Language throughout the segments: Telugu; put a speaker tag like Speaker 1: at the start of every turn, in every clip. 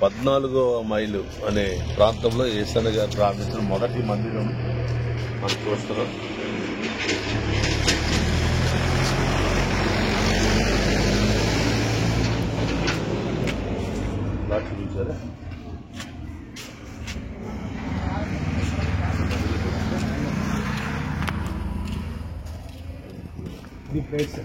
Speaker 1: 14వ మైలు అనే ప్రాంతంలో యేసయ్య గారు ప్రారంభించిన మొదటి మందిరం మనం చూస్తున్నాం. చూసారా,
Speaker 2: ఇది ప్లేస్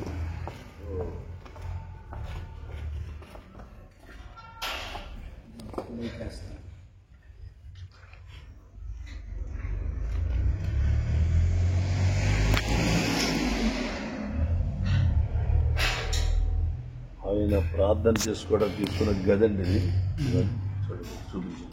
Speaker 1: ఆయన ప్రార్థన చేసుకోవడానికి తీసుకున్న గదండి ఇది. చూపించు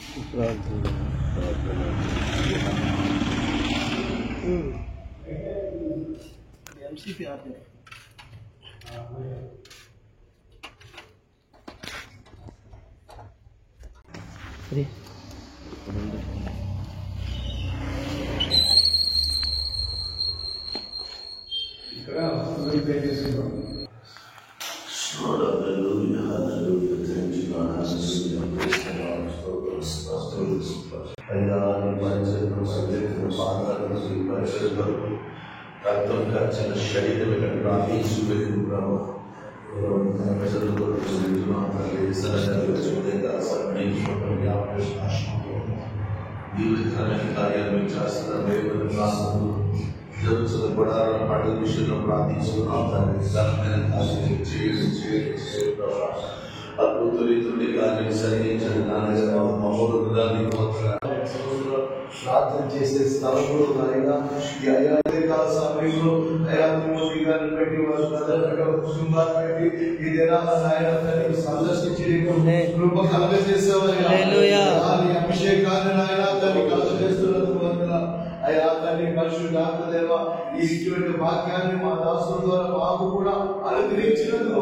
Speaker 1: రక్తం కాచిన శరీరం ఇక్కడ ప్రార్థించు కార్యాలు చేస్తున్నారు. జరుగుతున్న గుడారాల పండుగ విషయంలో ప్రార్థించుకున్నాం. అద్భుత రీతుడి కార్యం సరిగించండి. ప్రార్థన చేసే స్థలంలో నాయన ఈ అయాకాల సమయంలో అయామూర్తి గారిని పెట్టి వారి కుటుంబాన్ని పెట్టి ఈ దినాల నాయన సందర్శించి కృప కలగజేసేవారి అభిషేకాన్ని నాయన తల్లి కలగజేస్తున్నందుకు అయా తల్లి పరిశుద్ధాత్మ దేవ ఇటువంటి వాక్యాన్ని మా దాసుల ద్వారా మాకు కూడా అనుగ్రహించినందుకు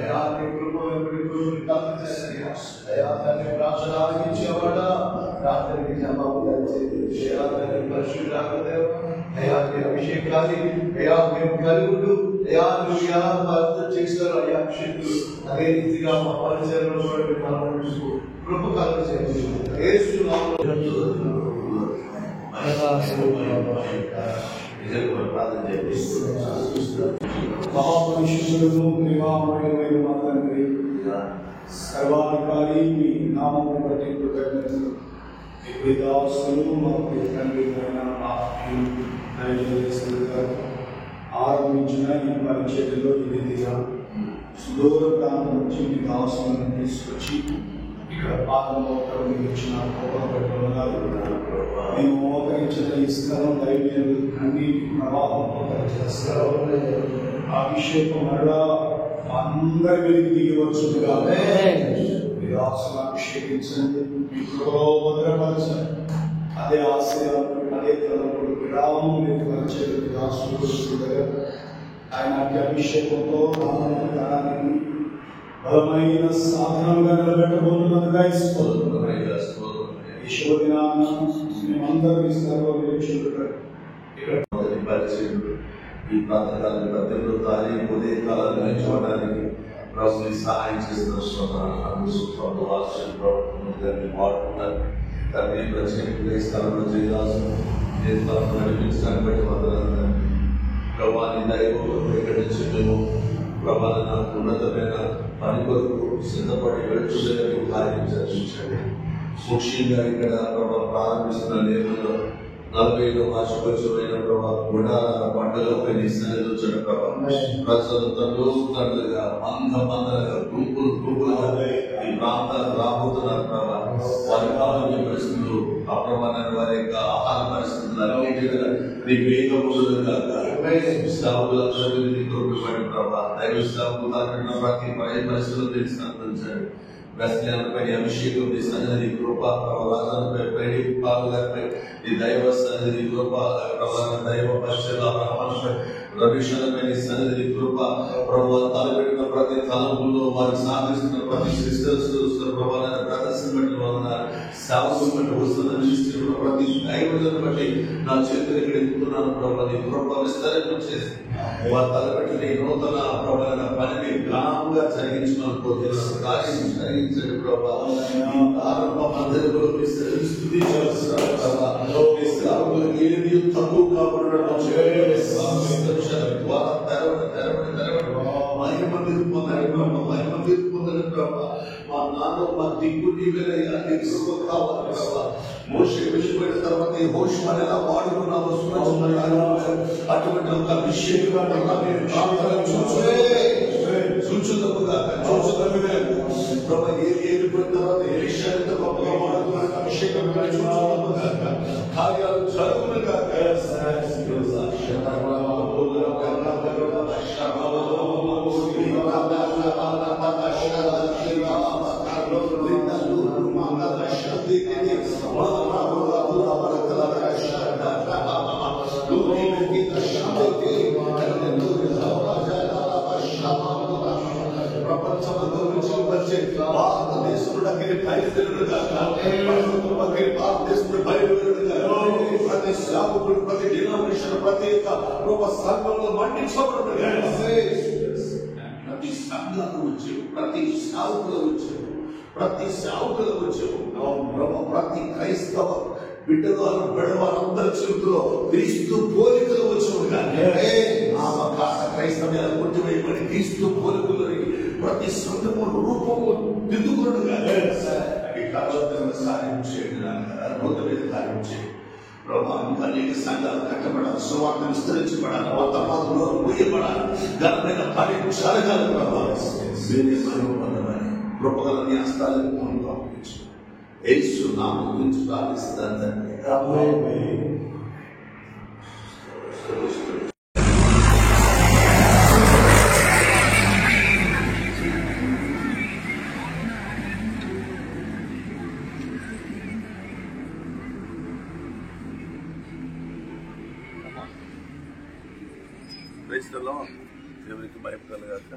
Speaker 1: అయా నీ కృప అయా తల్లి ప్రార్థన ఆలకించేవాడా ప్రార్థనకి జవాబు అయా తల్లి పరిశుద్ధాత్మ దేవ అయా నీ అభిషేకాన్ని అయా మేము కలుగుతూ అయా నువ్వు ఎలా ప్రార్థన చేస్తారో అయా అభిషేకులు అదే రీతిగా మా పరిచయంలో కృప కలగజేయండి. యేసు నామములో
Speaker 2: మహాపరిశుద్ధులను ప్రేమామయుడైన మా తండ్రి, సర్వాధికారి మీ నామమును బట్టి కృతజ్ఞతలు. మీ దాసులు మాకు తండ్రి ఆరంభించిన ఈ పరిచర్యలో ఈ రీతిగా సుదూర ప్రాంతం నుంచి మీ దాసులను తీసుకొచ్చి ఇక్కడ పాదమోకరం ఇచ్చిన మేము మోకరించిన ఈ స్థలం దైవ్యం అన్ని ప్రవాహం అభిషేకం మరలా అందరి వెలికి దిగి వచ్చుగా మీరు ఆశను అభిషేకించండి, మీ కృపలో భద్రపరచండి. అదే ఆశయాలు అదే తలపుడు విరామం పరిచయం దాసులు ఆయన అభిషేకంతో తరాన్ని బలమైన సాధనంగా నిలబెట్టబోతున్నదిగా ఈ శోధనాన్ని మేమందరం
Speaker 1: ఈ ప్రాంతాలను 18వ తారీఖు ఉదయ కాలంలో చూడడానికి ప్రభుత్వ సహాయం చేస్తున్నారు. వాడుకుంటారు తండ్రి ప్రత్యేక స్థలంలో చేయదాసు నడిపించడానికి బట్టి వందనాలు. ప్రభాని దైవం ఎక్కడి నుంచి మేము ప్రభావం నాకు ఉన్నతమైన పని కొరకు సిద్ధపడి వెళుతుందని కార్యం చర్చించండి. ముఖ్యంగా ఇక్కడ ప్రభావ ప్రారంభిస్తున్న నేరులో 40వ వార్షికోత్సవమైన ప్రభావ గుడారాల పండుగలపై నిశ్చయించిన ప్రభావం ప్రజలు తండ్రులుగా మందలుగా గుంపులుగా ఈ ప్రాంతాలకు రాబోతున్నారు ప్రభావం. వారి ఆరోగ్య పరిస్థితులు అప్రమాణమైన వారి యొక్క ఆహార పరిస్థితులు అన్నింటిగా నీ వేగములుగా సేవకులందరినీ తోడ్పడి ప్రభావ దైవ సేవకు ప్రతి పరిస్థితులు తెలిసి అందించండి. వ్యస్యాలపై అభిషేకం నీ సన్నిధి కృప ప్రవాసంపై పైడి పాలుగారిపై నీ దైవ సన్నిధి కృప ప్రవాస దైవ పరిచయాలపై రవిశరమైన సన్నిధి కృప ప్రభు తలపెట్టిన ప్రతి తలంపులో వారు సాధిస్తున్న ప్రతి సిస్టర్స్ ప్రదర్శన బట్టి వందనాలు, సేవకులు బట్టి వస్తున్న నిశ్చితున్న ప్రతి దైవజను బట్టి నా చేతులు ఇక్కడ ఎత్తుతున్నాను ప్రభు. నీ కృప విస్తరింపు చేసి వారు తలపెట్టిన ఈ నూతన ప్రభావ పనిని గ్రామంగా జరిగించుకున్నప్పుడు కార్యం జరిగించండి ప్రభావ. అందరిలో స్థుతి చేస్తున్నారు ప్రభావ. ఏది తక్కువ కాకుండా మా నాన్న మా దిక్కు నీవేనయ్యా, నీకు కృప కావాలి ప్రభావ. మోషే వెళ్ళిపోయిన తర్వాత ఈ హోష్ ఎలా వాడుకున్నామో అటువంటి ఒక అభిషేకం చూచుదముగా ప్రభావ. ఏలిపోయిన తర్వాత ఎలీషా ఎంత గొప్పగా వాడుకున్న అభిషేకం కార్యాలు జరుగునుగా. భారతదేశంలో ప్రతి సేవకుడు, ప్రతి డినామినేషన్, ప్రతి సంఘంలో మండించబడు. ప్రతి సంఘాలు వచ్చావు, ప్రతి సేవకులు వచ్చావు, ప్రతి సేవకులు వచ్చావు ప్రభు. ప్రతి క్రైస్తవ బిడ్డలు బిడవారందరి చేతుల్లో క్రీస్తు పోలికలు వచ్చావు. క్రైస్తవ్యాలు కొట్టివేయబడి క్రీస్తు పోలికలు ప్రతి సంఘము రూపము దిద్దుకున్నాడు. సాయం చేయండి, అద్భుతం మీద కార్యం చేయండి ప్రభావ. అనేక సంఘాలు కట్టబడాలి, సువార్త విస్తరించబడాలి, వర్తమానంలో పోయబడాలి, ఘనమైన పని జరగాలి ప్రభావ. వేరే పొందమని కృపగలని హస్తాలను పంపించు. యేసు నామం గురించి ప్రార్థిస్తాను తండ్రి. దేవునికి మహిమ కలుగాక.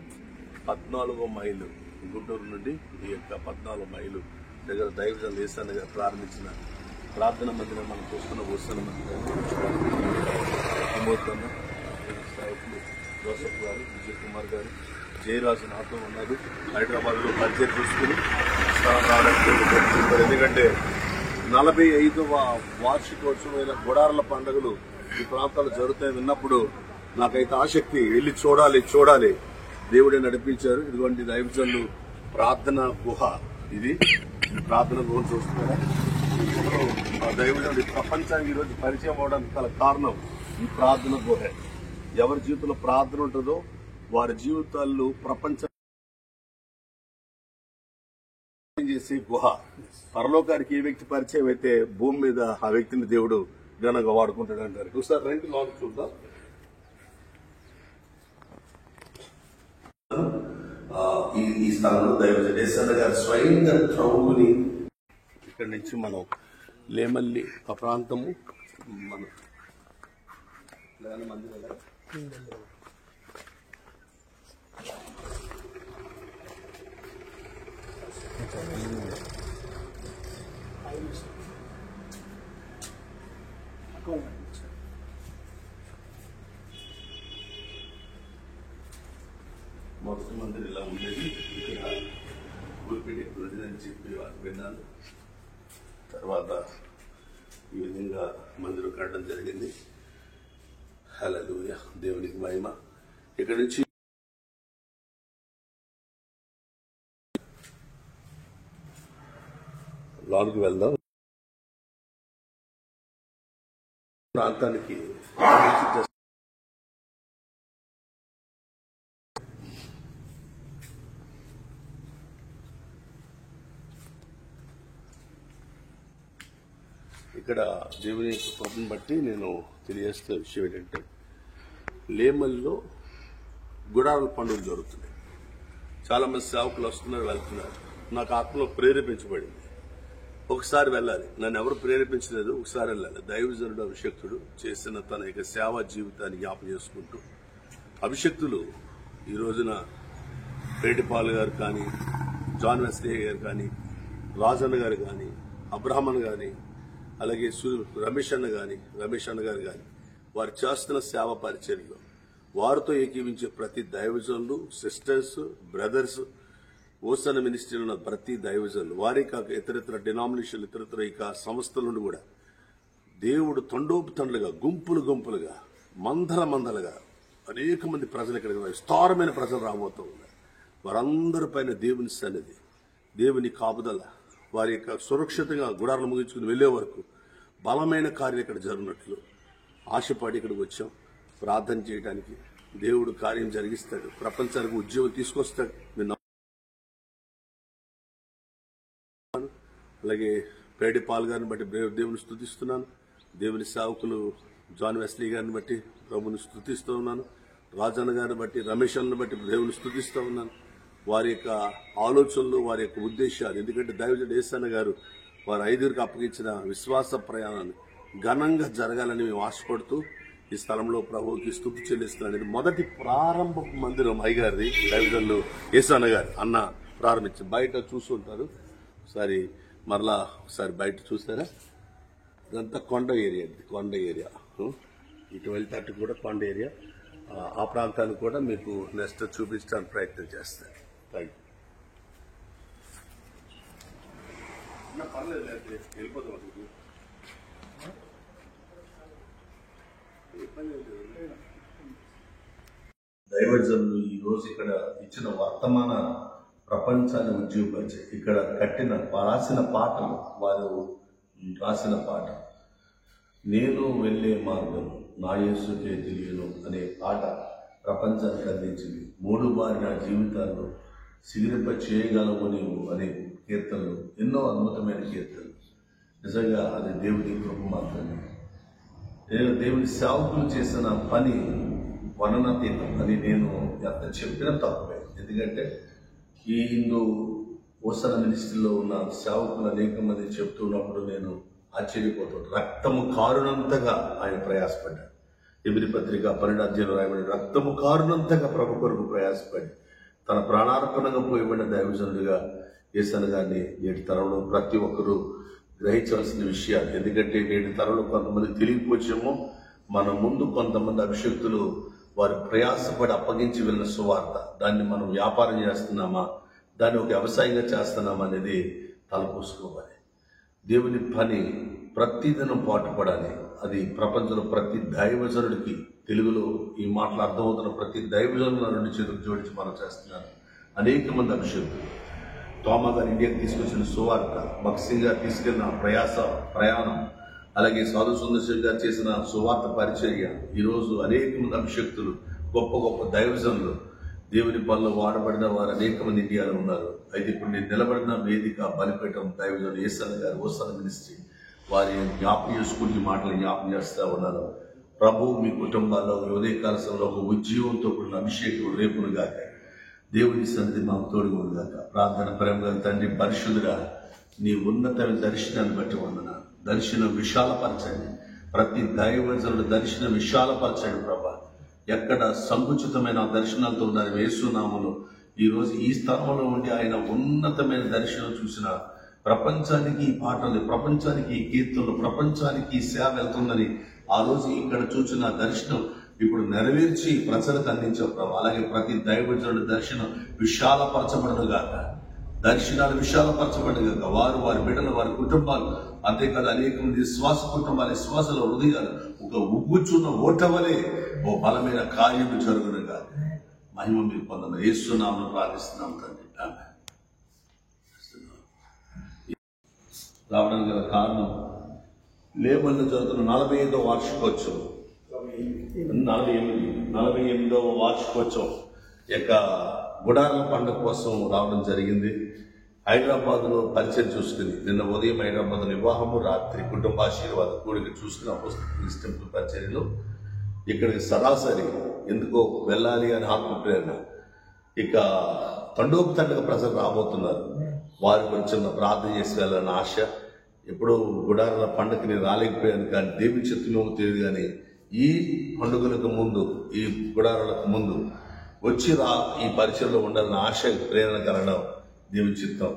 Speaker 1: 14వ మైలు గుంటూరు నుండి ఈ యొక్క 14 మైలు దగ్గర దైవజన దేశాన్ని ప్రారంభించిన ప్రార్థన మందిరం మనం చూస్తున్న వస్తున్న మందిరం సాయకులు జోసఫ్ గారు, విజయ్ కుమార్ గారు, జయరాజు నాతో ఉన్నారు. హైదరాబాద్లో బడ్జెట్ చూసుకుని ఎందుకంటే 45వ వార్షికోత్సవమైన గుడారాల పండుగలు ఈ ప్రాంతాలు జరుగుతాయి విన్నప్పుడు నాకైతే ఆసక్తి, వెళ్ళి చూడాలి. దేవుడే నడిపించారు. ఇటువంటి దైవజనులు ప్రార్థన గుహ, ఇది ప్రార్థన గుహ చూస్తున్నారా. దైవజనులు ప్రపంచానికి ఈరోజు పరిచయం అవడానికి గల కారణం ఈ ప్రార్థన గుహ. ఎవరి జీవితంలో ప్రార్థన ఉంటుందో వారి జీవితాల్లో ప్రపంచం చేసే గుహ. పరలోకానికి ఏ వ్యక్తి పరిచయం అయితే భూమి మీద ఆ వ్యక్తిని దేవుడు ఘనంగా వాడుకుంటాడు అంటారు. ఒకసారి రెండు లోన్ చూద్దాం. ఈ స్థలంలో దైవజన గారు స్వయంగా త్రవ్వుకుని ఇక్కడి నుంచి మనం లేమల్లి ఆ ప్రాంతము మనం మొదటి మందిరం ఇలా ఉండేది. ఇక్కడ ఊరిపెట్టి ప్రజలని చెప్పి విన్నాను. తర్వాత ఈ విధంగా మందిరం కట్టడం జరిగింది. హల్లెలూయా, దేవునికి మహిమ. ఇక్కడ నుంచి లాన్కి వెళ్దాం. ప్రాంతానికి ఇక్కడ దేవుని కృపను బట్టి నేను తెలియజేస్తున్న విషయం ఏంటంటే, లేమల్లో గుడారాల పండుగలు జరుగుతున్నాయి. చాలా మంది సేవకులు వస్తున్నారు, వెళ్తున్నారు. నాకు ఆత్మలో ప్రేరేపించబడింది, ఒకసారి వెళ్ళాలి. నన్ను ఎవరు ప్రేరేపించలేదు, ఒకసారి వెళ్ళాలి. దైవజనుడు అభిషక్తుడు చేసిన తన యొక్క సేవా జీవితాన్ని జ్ఞాపం చేసుకుంటూ
Speaker 3: అభిషక్తులు ఈ రోజున పేటిపాల్ గారు కానీ, జాన్ వెస్లీ గారు కానీ, రాజన్న గారు కానీ, అబ్రహ్మన్ కానీ, అలాగే రమేష్ అన్న గారు కానీ వారు చేస్తున్న సేవ పరిచర్యలో వారితో ఏకీవించే ప్రతి దైవజనులు, సిస్టర్స్, బ్రదర్స్, ఓసన మినిస్ట్రీలో ఉన్న ప్రతి దైవజనులు, వారే కాక ఇతరితర డినామినేషన్, ఇతరితర ఇక సంస్థల నుండి కూడా దేవుడు తండోపుతండ్లుగా, గుంపులుగా, మందలుగా అనేక మంది ప్రజలు ఇక్కడ విస్తారమైన ప్రజలు రాబోతూ ఉన్నారు. వారందరి పైన దేవుని సన్నిధి, దేవుని కాపుదల, వారి యొక్క సురక్షితంగా గుడాలను ముగించుకుని వెళ్లే వరకు బలమైన కార్యం ఇక్కడ జరిగినట్లు ఆశపడి ఇక్కడికి వచ్చాం. ప్రార్థన చేయడానికి దేవుడు కార్యం జరిగిస్తాడు, ప్రపంచానికి ఉద్యోగం తీసుకొస్తాడు. అలాగే పేటిపాల్ గారిని బట్టి దేవుని స్తుతిస్తున్నాను. దేవుని సేవకులు జాన్ వెస్లీ గారిని బట్టి ప్రభుని స్తుతిస్తూ ఉన్నాను. రాజన్న గారిని బట్టి, రమేష్ అన్నని బట్టి దేవుని స్తుతిస్తూ ఉన్నాను. వారి యొక్క ఆలోచనలు, వారి యొక్క ఉద్దేశాలు, ఎందుకంటే దైవజనుడు యేసన్న గారు వారు 5గురికి అప్పగించిన విశ్వాస ప్రయాణాన్ని ఘనంగా జరగాలని మేము ఆశపడుతూ ఈ స్థలంలో ప్రభువుకి స్తుతి చెల్లిస్తున్నాను. ఇది మొదటి ప్రారంభ మందిరం అయ్యగారిది. దైవజనులు యేసన్న గారు అన్న ప్రారంభించి బయట చూస్తుంటారు. ఒకసారి మరలా ఒకసారి బయట చూసారా, ఇదంతా కొండ ఏరియా. ఇటు వెళ్తే కూడా కొండ ఏరియా. ఆ ప్రాంతాన్ని కూడా మీకు నెక్స్ట్ చూపించడానికి ప్రయత్నం చేస్తాను. Thank you. పర్లేదు, వెళ్ళిపోతాం. దైవజనులు ఈ రోజు ఇక్కడ ఇచ్చిన వర్తమాన ప్రపంచాన్ని ఉజ్జీవపరిచే ఇక్కడ రాసిన పాటలు, వారు రాసిన పాట నేను వెళ్లే మార్గం నా యేసుకే తెలియను అనే పాట ప్రపంచానికి అందించింది. 3 బారి నా జీవితాల్లో సిగిరింప చేయగలవు నీవు అనే కీర్తనలు, ఎన్నో అద్భుతమైన కీర్తనలు. నిజంగా అది దేవుడి కృప మాత్రమే. దేవుని సేవకులు చేసిన పని వర్ణనాతీతం అని నేను ఎంత చెప్పినా తప్పే. ఎందుకంటే ఈ హిందూ ఓసన మినిస్ట్రీలో ఉన్న సేవకులు అనేక మంది చెప్తున్నప్పుడు నేను ఆశ్చర్యపోతాడు. రక్తము కారునంతగా ఆయన ప్రయాసపడ్డాడు. ఎబ్రీ పత్రిక 12 రాయబడి రక్తము కారునంతగా ప్రభు కొరకు ప్రయాసపడి తన ప్రాణార్పణగా పోయబడిన దైవజనుడిగా యేసన్న గారిని నేటి తరంలో ప్రతి ఒక్కరూ గ్రహించవలసిన విషయాలు. ఎందుకంటే నేటి తరంలో కొంతమంది తెలియకపోవచ్చేమో, మన ముందు కొంతమంది అభిషక్తులు వారు ప్రయాసపడి అప్పగించి వెళ్ళిన సువార్త, దాన్ని మనం వ్యాపారం చేస్తున్నామా, దాన్ని ఒక వ్యవసాయంగా చేస్తున్నామా అనేది తలపోసుకోవాలి. దేవుని పని ప్రతిదినం పాటుపడాలి. అది ప్రపంచంలో ప్రతి దైవజనుడికి, తెలుగులో ఈ మాటలు అర్థమవుతున్న ప్రతి దైవజనుల 2 చేతులు జోడించి మనం చేస్తున్నారు. అనేక మంది అభిషేకులు, తోమా గారు ఇండియాకి తీసుకొచ్చిన సువార్త, భక్సింగ్ గారు తీసుకెళ్లిన ప్రయాణం, అలాగే సాధు సుందర్ గారు చేసిన సువార్త పరిచర్య, ఈరోజు అనేక మంది అభిషేక్తులు, గొప్ప గొప్ప దైవజనులు, దేవుని పనులు వాడబడిన వారు అనేక మంది ఇండియాలో ఉన్నారు. అయితే ఇప్పుడు నేను నిలబడిన వేదిక బలిపీఠం దైవజనులు యేసన్న గారు, ఓసన మినిస్ట్రీ, వారి జ్ఞాపకం చేసుకుని ఈ మాటలు జ్ఞాపకం చేస్తా ఉన్నారు. ప్రభు మీ కుటుంబాల్లో ఉదయకాల సమయంలో ఒక ఉద్యోగంతో కూడిన అభిషేకం రేపును గాక. దేవుని సన్నిధి మాకు తోడుగును గాక. ప్రార్థన ప్రేమ తండ్రి, పరిశుద్ధుడా, నీ ఉన్నతమైన దర్శనాన్ని బట్టి వందన. దర్శనం విశాలపరచండి. ప్రతి దైవజనుడు దర్శనం విశాలపరచండి ప్రభా. ఎక్కడ సంకుచితమైన దర్శనాలతో ఉన్నారు యేసునామములో ఈరోజు ఈ స్థలంలో ఉండి ఆయన ఉన్నతమైన దర్శనం చూసిన ప్రపంచానికి ఈ పాటలు, ప్రపంచానికి ఈ కీర్తనలు, ప్రపంచానికి ఈ సేవ వెళ్తుందని ఆ రోజు ఇక్కడ చూసిన దర్శనం ఇప్పుడు నెరవేర్చి ప్రజలకు అందించావు ప్రభావ. అలాగే ప్రతి దైవజనుడి దర్శనం విశాలపరచబడను గాక, దర్శనాలు విశాలపరచబడను గాక. వారు, వారి బిడ్డలు, వారి కుటుంబాలు, అంతేకాదు అనేక మంది విశ్వాస కుటుంబాలు, విశ్వాసాల హృదయాలు ఒక ఉగ్గుచున్న ఓటవలే ఓ బలమైన కార్యము జరుగును గాక. మహిమ మీరు పొందమని యేసునామములో ప్రార్థిస్తున్నాం తండ్రి. రావడానికి గల కారణం లేబర్లో జరుగుతున్న 45వ వార్షికోత్సవం, 48వ వార్షికోత్సవం యొక్క గుడారాల పండుగ కోసం రావడం జరిగింది. హైదరాబాద్లో పరిచయం చూసుకుని నిన్న ఉదయం హైదరాబాద్లో వివాహము, రాత్రి కుటుంబాశీర్వాద కూడిక చూసుకుని అపోస్తలుల టెంపుల్ పరిచర్యలో ఇక్కడికి సరాసరి ఎందుకో వెళ్ళాలి అని ఆత్మ ప్రేరణ. ఇక తండోపుతండగా ప్రజలు రాబోతున్నారు. వారి గురించి ప్రార్థన చేసి వెళ్ళాలని ఆశ. ఎప్పుడో గుడారాల పండుగకి నేను రాలేకపోయాను, కానీ దేవుని చిత్తమేమో తెలియదు. కానీ ఈ పండుగలకు ముందు, ఈ గుడారాలకు ముందు వచ్చి ఈ పరిచయంలో ఉండాలని ఆశ, ప్రేరణ కలగడం దేవుని చిత్తం.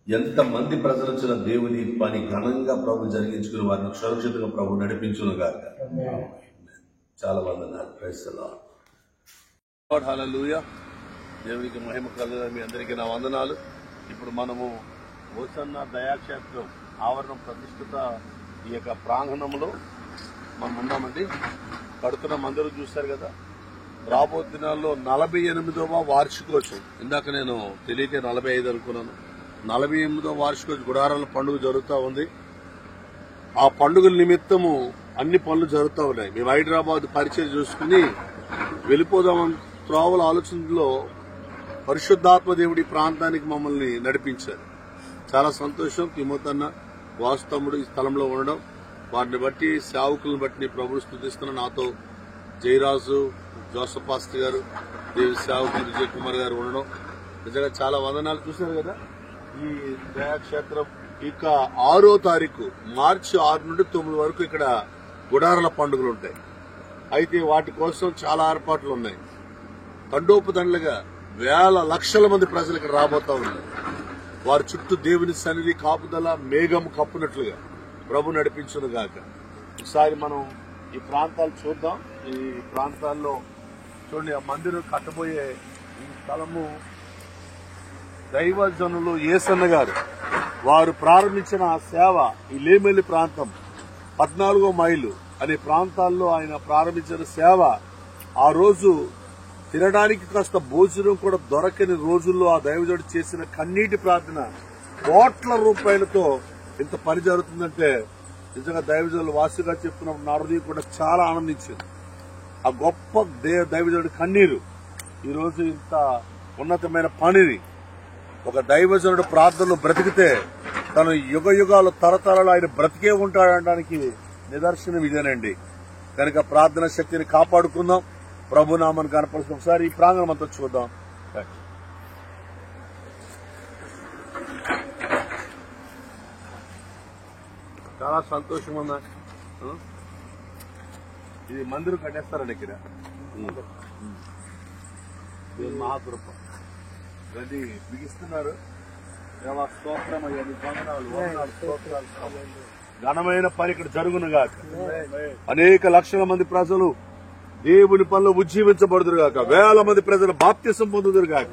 Speaker 3: ఎంతమంది ప్రజలు వచ్చిన దేవుని పని ఘనంగా ప్రభు జరిగించుకుని వారిని సురక్షితంగా ప్రభు నడిపించును గాక. చాలా వందనాలు. Praise the Lord. హల్లెలూయా. దేవునికి మహిమ కలుగును. మీ అందరికీ నా వందనాలు. ఇప్పుడు మనము హోసన్న దయాక్షేత్రం ఆవరణం ప్రతిష్ఠిత ఈ యొక్క ప్రాంగణంలో మనం ఉన్నామండి. కడుతున్న మందిరం చూశారు కదా. రాబో దినాల్లో 48వ వార్షికోత్సవం. ఇందాక నేను తెలియక 45 అనుకున్నాను. 48వ వార్షికోత్సవం గుడారాల పండుగ జరుగుతూ ఉంది. ఆ పండుగల నిమిత్తము అన్ని పనులు జరుగుతూ ఉన్నాయి. మేము హైదరాబాద్ పరిచయం చూసుకుని వెళ్ళిపోదామని త్రోవల ఆలోచనలో పరిశుద్ధాత్మ దేవుడి ప్రాంతానికి మమ్మల్ని నడిపించారు. చాలా సంతోషం. తిమోతన్న, వాస్తముడు ఈ స్థలంలో ఉండడం, వారిని బట్టి సేవకులను బట్టి నీ ప్రభువు స్తుతిస్తున్న నాతో జయరాజు, జోసఫ్ పాస్టర్ గారు, దేవి సేవకులు విజయ్ కుమార్ గారు ఉండడం నిజంగా చాలా వందనాలు. చూశారు కదా. ఈ దయాక్షేత్రం ఇక 6వ తారీఖు మార్చి 6 నుండి 9 వరకు ఇక్కడ గుడారాల పండుగలు ఉంటాయి. అయితే వాటి కోసం చాలా ఏర్పాట్లు ఉన్నాయి. తండోపతండ్లుగా వేల లక్షల మంది ప్రజలు ఇక్కడ రాబోతా ఉన్నారు. వారి చుట్టూ దేవుని సన్నిధి కాపుదల మేఘం కప్పునట్లుగా ప్రభు నడిపించును గాక. ఒకసారి మనం ఈ ప్రాంతాలు చూద్దాం. ఈ ప్రాంతాల్లో చూడండి, ఆ మందిరం కట్టబోయే ఈ స్థలము దైవజనులు యేసన్న గారు వారు ప్రారంభించిన సేవ. ఈ లేమెల్లి ప్రాంతం 14వ మైలు అనే ప్రాంతాల్లో ఆయన ప్రారంభించిన సేవ. ఆ రోజు తినడానికి కాస్త భోజనం కూడా దొరకని రోజుల్లో ఆ దైవజనుడు చేసిన కన్నీటి ప్రార్థన కోట్ల రూపాయలతో ఇంత పని జరుగుతుందంటే నిజంగా దైవజనులు వాసుగా చెప్తున్న నా హృదయం కూడా చాలా ఆనందించింది. ఆ గొప్ప దైవజనుడి కన్నీరు ఈరోజు ఇంత ఉన్నతమైన పనిని ఒక దైవజనుడు ప్రార్థనలో బ్రతికితే తను యుగ యుగాలు తరతరాలు ఆయన బ్రతికే ఉంటాడనడానికి నిదర్శనం ఇదేనండి. కనుక ప్రార్థన శక్తిని కాపాడుకుందాం, ప్రభునామాన్ని కనపరుస్తాం. ఒకసారి ఈ ప్రాంగణం అంతా చూద్దాం. చాలా సంతోషంగా ఉందా. ఇది మందిరం కట్టేస్తారండి ఇక్కడ. మహాకృప గది బిగిస్తున్నారు. స్తోత్రం అయ్యా, ఘనమైన పని ఇక్కడ జరుగునుగా. అనేక లక్షల మంది ప్రజలు దేవుని పనిలో ఉజ్జీవించబడుదురు గాక. వేల మంది ప్రజలు బాప్తిసం పొందుదురు గాక.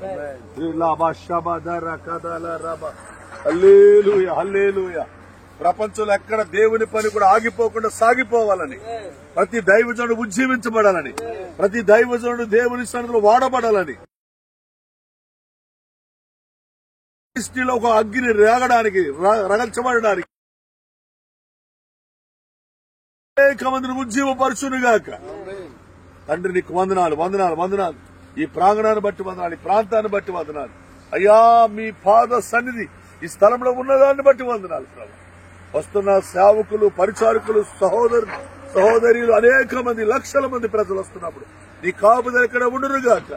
Speaker 3: హల్లెలూయా, హల్లెలూయా. ప్రపంచంలో ఎక్కడ దేవుని పని కూడా ఆగిపోకుండా సాగిపోవాలని, ప్రతి దైవజనుడు ఉజ్జీవించబడాలని, ప్రతి దైవజనుడు దేవుని సన్నిధిలో వాడబడాలని, దృష్టిలో ఒక అగ్ని రేగడానికి, రగల్చబడడానికి అనేక మందిని ఉజ్జీవపరచునుగాక. తండ్రి నీకు వందనాలు, వందనాలు, వందనాలు. ఈ ప్రాంగణాన్ని బట్టి వందనాలు, ఈ ప్రాంతాన్ని బట్టి వందనాలు అయ్యా. మీ పాద సన్నిధి ఈ స్థలంలో ఉన్నదాన్ని బట్టి వందనాలు ప్రభు. వస్తున్న సేవకులు, పరిచారకులు, సహోదరులు అనేక మంది, లక్షల మంది ప్రజలు వస్తున్నప్పుడు నీ కాపుదల ఇక్కడ ఉండునుగాక.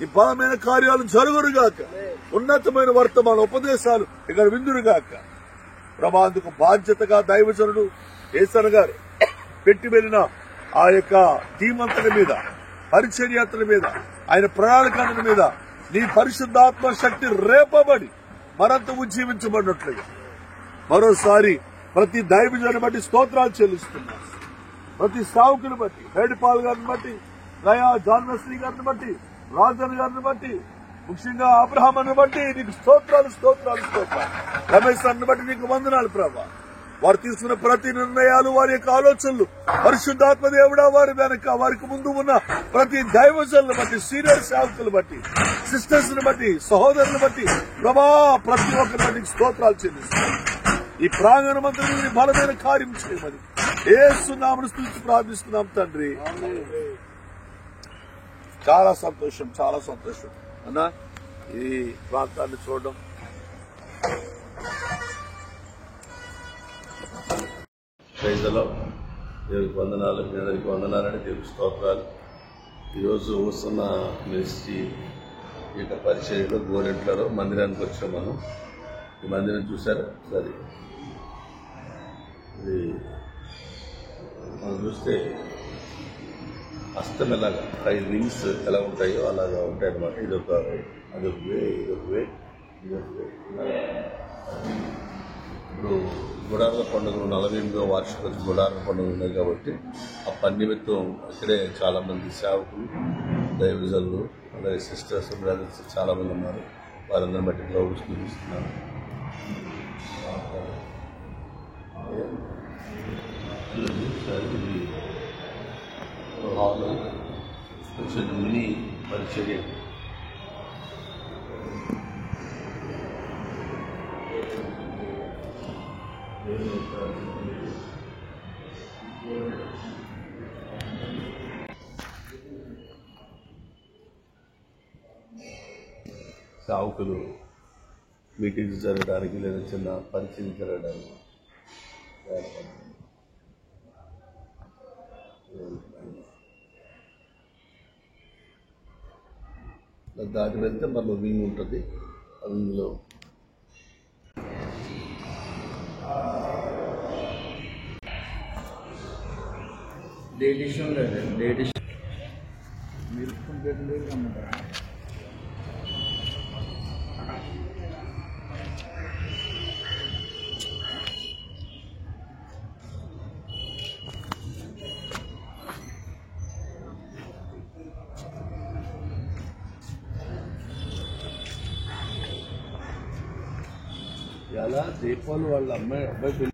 Speaker 3: ఈ బలమైన కార్యాలు జరుగునుగాక. ఉన్నతమైన వర్తమాన ఉపదేశాలు ఇక్కడ విందురుగాక. ప్రభాంతుకు బాధ్యతగా దైవజనుడు యేసన్న గారు పెట్టి వెళ్ళిన ఆ యొక్క టీమంతల మీద, పరిచర్యాతల మీద, ఆయన ప్రణాళికల మీద నీ పరిశుద్ధాత్మ శక్తి రేపబడి మరంత ఉజ్జీవించబడినట్లుగా మరోసారి ప్రతి దైవజనుని బట్టి స్తోత్రాలు చెల్లిస్తున్నారు. ప్రతి సావుకుని బట్టి, హేడిపాల్ గారిని బట్టి, దయా జాన్వశ్రీ గారిని బట్టి, రాజన్ గారిని బట్టి, ముఖ్యంగా అబ్రహాం బట్టి నీకు స్తోత్రాలు, స్తోత్రాలు, స్తోత్రాలు. రమేష్ గారిని బట్టి నీకు వందనాలు ప్రభా. వారు తీసుకున్న ప్రతి నిర్ణయాలు, వారి యొక్క ఆలోచనలు పరిశుద్ధాత్మ దేవుడా వారి వెనక, వారికి ముందు ఉన్న ప్రతి దైవజనులను బట్టి, సీనియర్ సేవకులు బట్టి, సిస్టర్స్ ని బట్టి, సహోదరులను బట్టి ప్రభా ప్రతి ఒక్కరి బట్టి స్తోత్రాలు చెల్లిస్తున్నారు. ఈ ప్రాంగణమంతా బలమైన కార్యం చేయమని యేసు నామమున స్తుతించి ప్రార్థిస్తున్నాం తండ్రి. చాలా సంతోషం, చాలా సంతోషం అన్నా ఈ ప్రాంతాన్ని చూడడం. ప్రైజ్లో దేవుడికి వందనాలు, మీ అందరికీ వందనాలండి. దేవుడికి స్తోత్రాలు. ఈరోజు వస్తున్న మినిస్ట్రీ ఈ యొక్క పరిచర్యలో గోరెంట్లలో మందిరానికి వచ్చాం. మనం ఈ మందిరం చూసారు. సరే, ఇది మనం చూస్తే హస్తం ఎలాగా 5 వింగ్స్ ఎలా ఉంటాయో అలాగా ఉంటాయి అన్నమాట. అదొక వే, ఇదొక వే. ఇప్పుడు గుడారాల పండుగ 48వ వార్షిక గుడారాల పండుగ ఉన్నాయి కాబట్టి ఆ పని నిమిత్తం ఇక్కడే చాలామంది సేవకులు, దైవజనులు, అలాగే సిస్టర్స్, బ్రదర్స్ చాలామంది ఉన్నారు. వారందరిని బట్టి గ్లౌడ్స్ చూపిస్తున్నారు. ఇది హాల్ కొంచెం మినీ పరిచర్య. సేవకులు మీటింగ్స్ జరగడానికి లేదా చిన్న పరిచయం జరగడానికి దాటి వెళ్తే మళ్ళీ వింగ్ ఉంటుంది. అందులో
Speaker 2: లేడీస్ లేడీస్ మీరు అమ్ముతారా?
Speaker 3: ఎలా దీపావళి వాళ్ళ అబ్బాయి